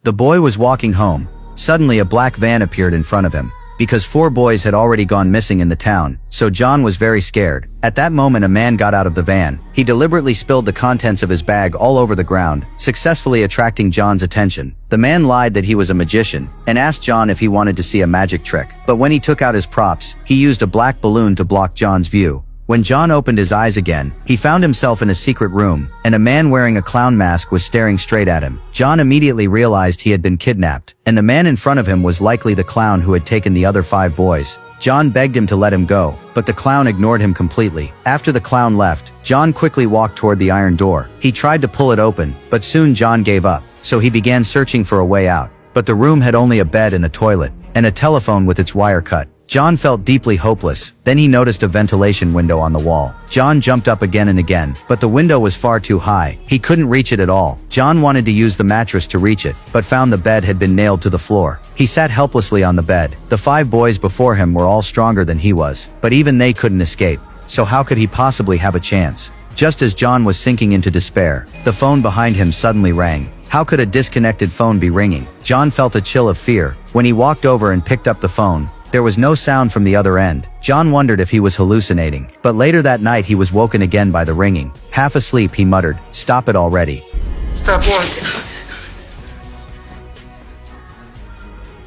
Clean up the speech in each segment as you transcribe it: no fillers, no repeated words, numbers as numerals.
The boy was walking home. Suddenly a black van appeared in front of him. Because 4 boys had already gone missing in the town, so John was very scared. At that moment a man got out of the van. He deliberately spilled the contents of his bag all over the ground, successfully attracting John's attention. The man lied that he was a magician, and asked John if he wanted to see a magic trick. But when he took out his props, he used a black balloon to block John's view. When John opened his eyes again, he found himself in a secret room, and a man wearing a clown mask was staring straight at him. John immediately realized he had been kidnapped, and the man in front of him was likely the clown who had taken the other 5 boys. John begged him to let him go, but the clown ignored him completely. After the clown left, John quickly walked toward the iron door. He tried to pull it open, but soon John gave up, so he began searching for a way out. But the room had only a bed and a toilet, and a telephone with its wire cut. John felt deeply hopeless. Then he noticed a ventilation window on the wall. John jumped up again and again, but the window was far too high. He couldn't reach it at all. John wanted to use the mattress to reach it, but found the bed had been nailed to the floor. He sat helplessly on the bed. The 5 boys before him were all stronger than he was, but even they couldn't escape. So how could he possibly have a chance? Just as John was sinking into despair, the phone behind him suddenly rang. How could a disconnected phone be ringing? John felt a chill of fear. When he walked over and picked up the phone, there was no sound from the other end. John wondered if he was hallucinating. But later that night he was woken again by the ringing. Half asleep he muttered, "Stop it already." Stop what?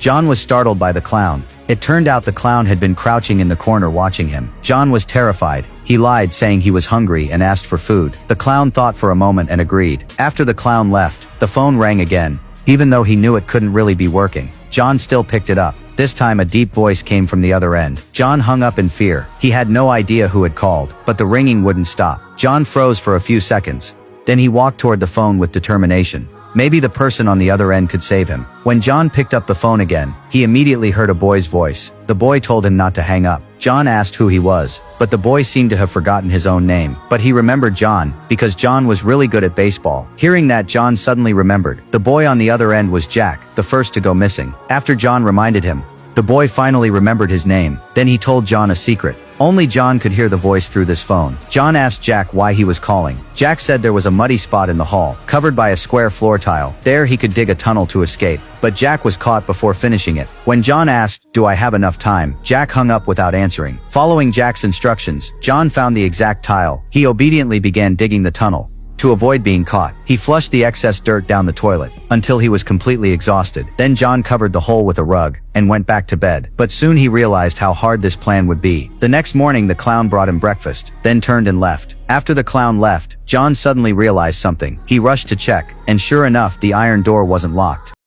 John was startled by the clown. It turned out the clown had been crouching in the corner watching him. John was terrified. He lied, saying he was hungry and asked for food. The clown thought for a moment and agreed. After the clown left, the phone rang again. Even though he knew it couldn't really be working, John still picked it up. This time a deep voice came from the other end. John hung up in fear. He had no idea who had called, but the ringing wouldn't stop. John froze for a few seconds. Then he walked toward the phone with determination. Maybe the person on the other end could save him. When John picked up the phone again, he immediately heard a boy's voice. The boy told him not to hang up. John asked who he was, but the boy seemed to have forgotten his own name. But he remembered John, because John was really good at baseball. Hearing that, John suddenly remembered. The boy on the other end was Jack, the first to go missing. After John reminded him, the boy finally remembered his name. Then he told John a secret. Only John could hear the voice through this phone. John asked Jack why he was calling. Jack said there was a muddy spot in the hall, covered by a square floor tile. There he could dig a tunnel to escape. But Jack was caught before finishing it. When John asked, "Do I have enough time?" Jack hung up without answering. Following Jack's instructions, John found the exact tile. He obediently began digging the tunnel. To avoid being caught, he flushed the excess dirt down the toilet, until he was completely exhausted. Then John covered the hole with a rug, and went back to bed. But soon he realized how hard this plan would be. The next morning the clown brought him breakfast, then turned and left. After the clown left, John suddenly realized something. He rushed to check, and sure enough the iron door wasn't locked.